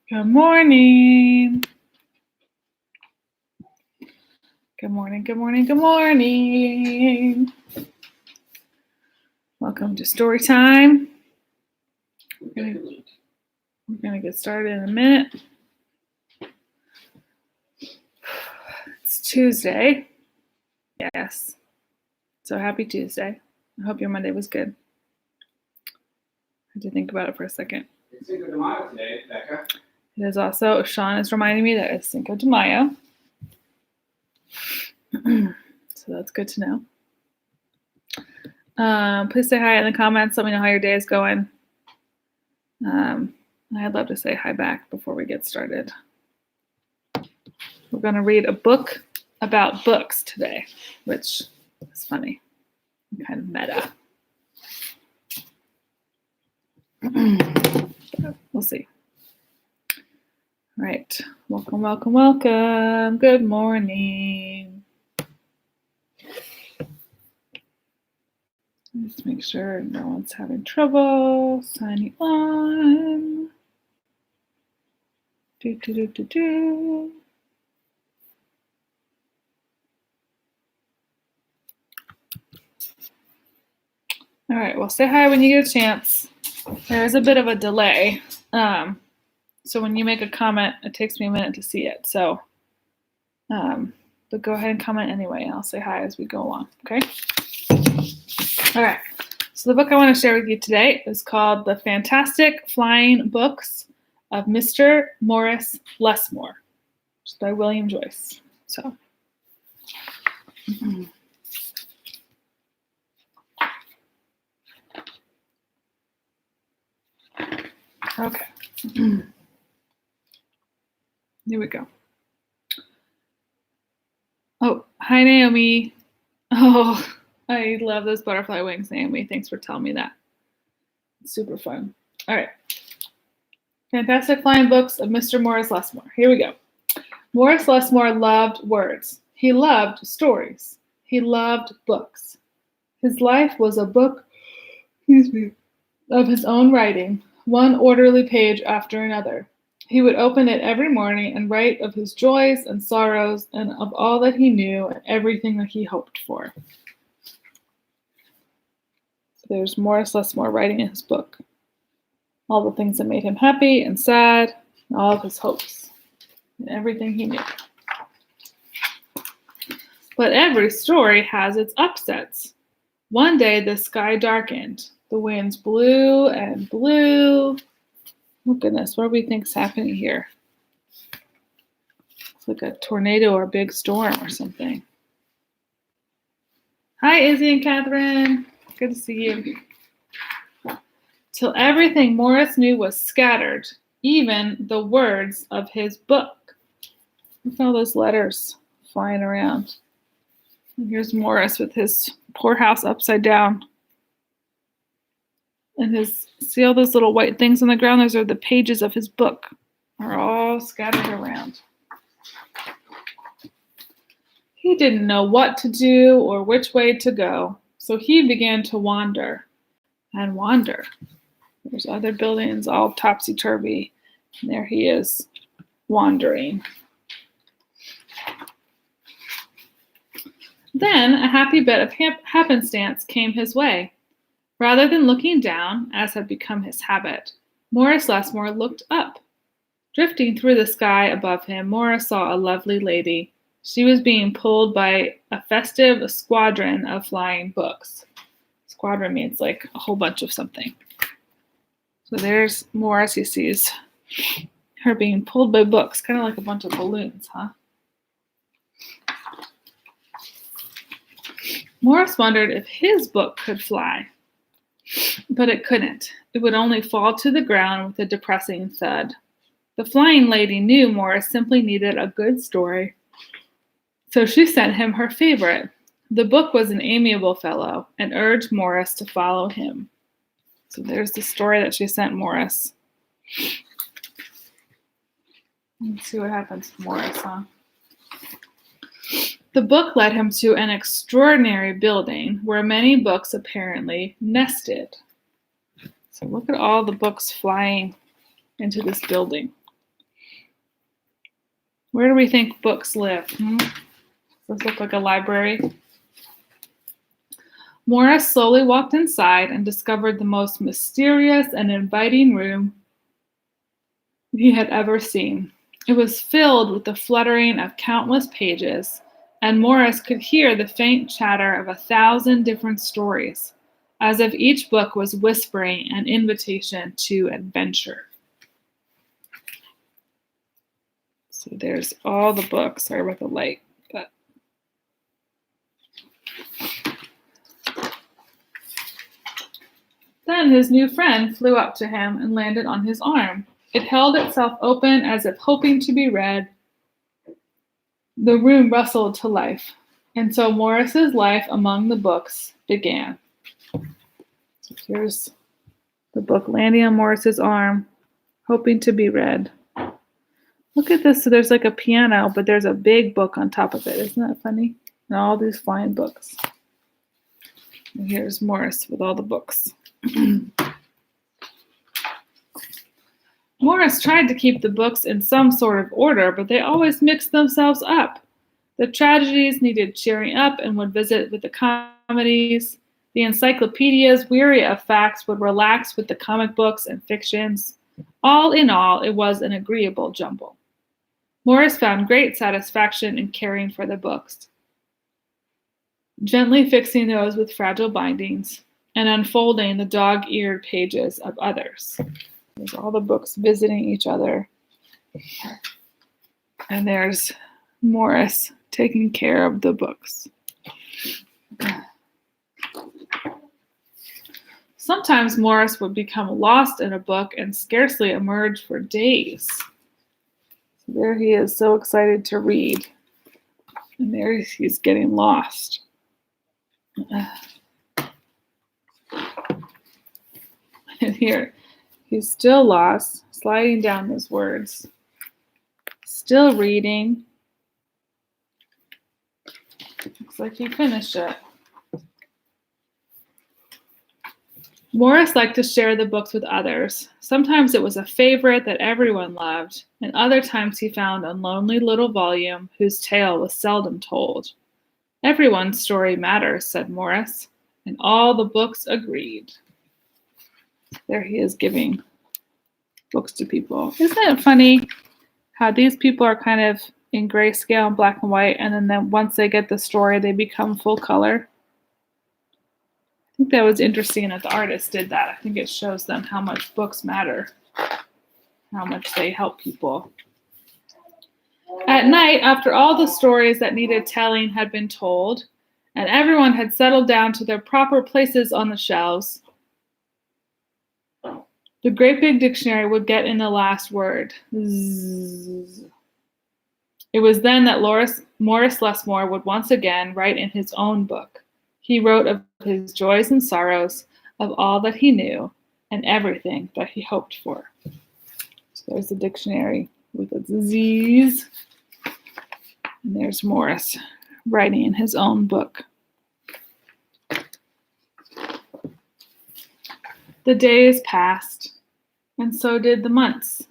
Good morning. Good morning, good morning, good morning. Welcome to Storytime. We're going to get started in a minute. It's Tuesday. Yes. So happy Tuesday. I hope your Monday was good. I had to think about it for a second. It's Cinco de Mayo today, Becca. It is also, Sean is reminding me that it's Cinco de Mayo. So that's good to know. Please say hi in the comments. Let me know how your day is going. I'd love to say hi back before we get started. We're going to read a book about books today, which is funny, kind of meta. We'll see. All right. Welcome, welcome, welcome. Good morning. Let's make sure no one's having trouble signing on. All right, well, say hi when you get a chance. There is a bit of a delay. So when you make a comment, it takes me a minute to see it. So, but go ahead and comment anyway. I'll say hi as we go along, okay? All right. So the book I want to share with you today is called The Fantastic Flying Books of Mr. Morris Lesmore, which is by William Joyce. So. Okay. Here we go. Oh, hi, Naomi. Oh, I love those butterfly wings, Naomi. Thanks for telling me that. It's super fun. All right. Fantastic Flying Books of Mr. Morris Lesmore. Here we go. Morris Lesmore loved words. He loved stories. He loved books. His life was a book, of his own writing, one orderly page after another. He would open it every morning and write of his joys and sorrows and of all that he knew and everything that he hoped for. So there's Morris Lesmore writing in his book. All the things that made him happy and sad, and all of his hopes, and everything he knew. But every story has its upsets. One day the sky darkened. The winds blew and blew. Oh goodness, what do we think is happening here? It's like a tornado or a big storm or something. Hi, Izzy and Catherine. Good to see you. Till everything Morris knew was scattered, even the words of his book. Look at all those letters flying around. And here's Morris with his poor house upside down. And see all those little white things on the ground? Those are the pages of his book. Are all scattered around. He didn't know what to do or which way to go, so he began to wander and wander. There's other buildings all topsy-turvy, and there he is wandering. Then a happy bit of happenstance came his way. Rather than looking down, as had become his habit, Morris Lesmore looked up. Drifting through the sky above him, Morris saw a lovely lady. She was being pulled by a festive squadron of flying books. Squadron means like a whole bunch of something. So there's Morris. He sees her being pulled by books, kind of like a bunch of balloons, huh? Morris wondered if his book could fly. But it couldn't. It would only fall to the ground with a depressing thud. The flying lady knew Morris simply needed a good story, so she sent him her favorite. The book was an amiable fellow and urged Morris to follow him. So there's the story that she sent Morris. Let's see what happens to Morris, huh? The book led him to an extraordinary building where many books apparently nested. So look at all the books flying into this building. Where do we think books live? Does this look like a library? Morris slowly walked inside and discovered the most mysterious and inviting room he had ever seen. It was filled with the fluttering of countless pages, and Morris could hear the faint chatter of 1,000 different stories, as if each book was whispering an invitation to adventure. So there's all the books. Sorry about the light. But then his new friend flew up to him and landed on his arm. It held itself open as if hoping to be read. The room rustled to life, and so Morris's life among the books began. So here's the book landing on Morris's arm, hoping to be read. Look at this. So there's like a piano, but there's a big book on top of it. Isn't that funny? And all these flying books. And here's Morris with all the books. Morris tried to keep the books in some sort of order, but they always mixed themselves up. The tragedies needed cheering up and would visit with the comedies. The encyclopedias, weary of facts, would relax with the comic books and fictions. All in all, it was an agreeable jumble. Morris found great satisfaction in caring for the books, gently fixing those with fragile bindings and unfolding the dog-eared pages of others. There's all the books visiting each other. And there's Morris taking care of the books. Sometimes Morris would become lost in a book and scarcely emerge for days. So there he is, so excited to read. And there he's getting lost. And here, he's still lost, sliding down his words. Still reading. Looks like he finished it. Morris liked to share the books with others. Sometimes it was a favorite that everyone loved, and other times he found a lonely little volume whose tale was seldom told. Everyone's story matters, said Morris, and all the books agreed. There he is giving books to people. Isn't it funny how these people are kind of in grayscale and black and white, and then once they get the story, they become full color? I think that was interesting that the artist did that. I think it shows them how much books matter, how much they help people. At night, after all the stories that needed telling had been told, and everyone had settled down to their proper places on the shelves, the great big dictionary would get in the last word. Zzz. It was then that Morris Lesmore would once again write in his own book. He wrote of his joys and sorrows, of all that he knew, and everything that he hoped for. So there's the dictionary with its Z's. And there's Morris writing in his own book. The days passed, and so did the months.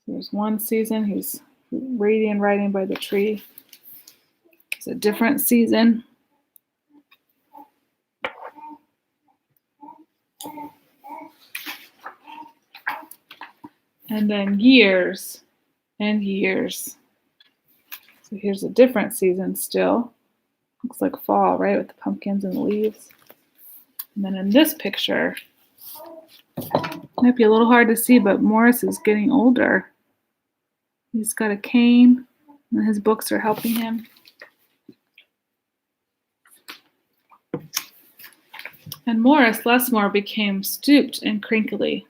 There's one season, he's reading and writing by the tree. It's a different season. And then years and years. So here's a different season still. Looks like fall, right, with the pumpkins and the leaves. And then in this picture, might be a little hard to see, but Morris is getting older. He's got a cane, and his books are helping him. And Morris Lesmore became stooped and crinkly.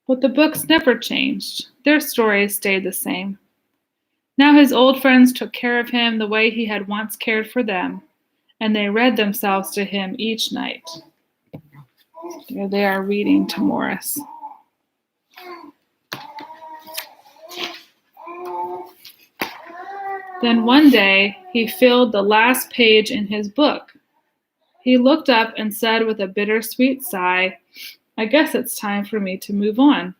But the books never changed. Their stories stayed the same. Now his old friends took care of him the way he had once cared for them, and they read themselves to him each night. Here they are reading to Morris. Then one day, he filled the last page in his book. He looked up and said with a bittersweet sigh, "I guess it's time for me to move on."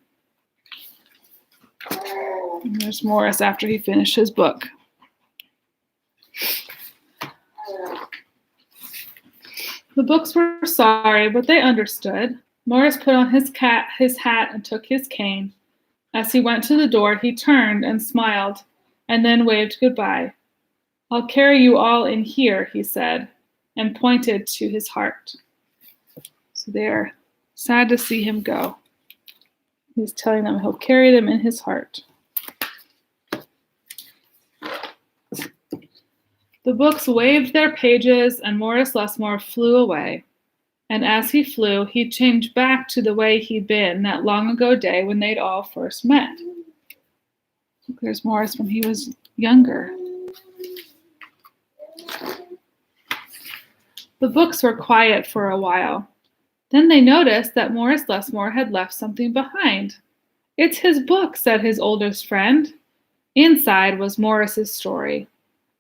And there's Morris after he finished his book. The books were sorry, but they understood. Morris put on his hat and took his cane. As he went to the door, he turned and smiled, and then waved goodbye. "I'll carry you all in here," he said, and pointed to his heart. So they're sad to see him go. He's telling them he'll carry them in his heart. The books waved their pages, and Morris Lesmore flew away. And as he flew, he changed back to the way he'd been that long ago day when they'd all first met. There's Morris when he was younger. The books were quiet for a while. Then they noticed that Morris Lesmore had left something behind. "It's his book," said his oldest friend. Inside was Morris's story,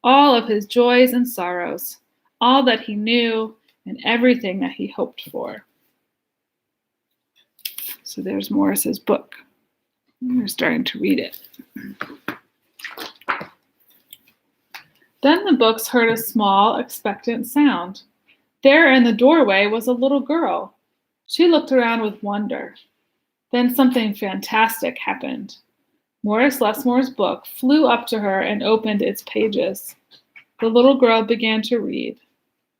all of his joys and sorrows, all that he knew, and everything that he hoped for. So there's Morris's book. We're starting to read it. Then the books heard a small, expectant sound. There in the doorway was a little girl. She looked around with wonder. Then something fantastic happened. Morris Lesmore's book flew up to her and opened its pages. The little girl began to read.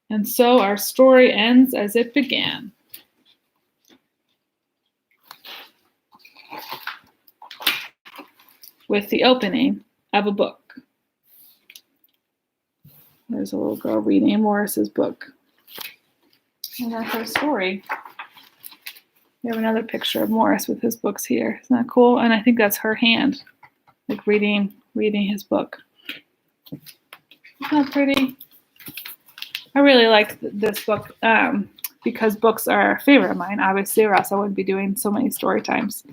And so our story ends as it began. With the opening of a book. There's a little girl reading Morris's book. And that's our story. We have another picture of Morris with his books here. Isn't that cool? And I think that's her hand, like reading his book. Isn't that pretty? I really liked this book because books are a favorite of mine, obviously, or else I wouldn't be doing so many story times.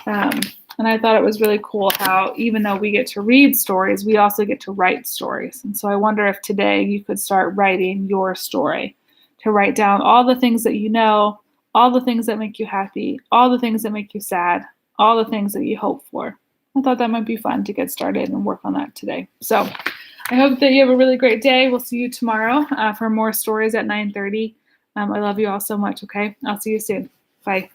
And I thought it was really cool how even though we get to read stories, we also get to write stories. And so I wonder if today you could start writing your story, to write down all the things that you know, all the things that make you happy, all the things that make you sad, all the things that you hope for. I thought that might be fun to get started and work on that today. So I hope that you have a really great day. We'll see you tomorrow for more stories at 9:30. I love you all so much, okay? I'll see you soon. Bye.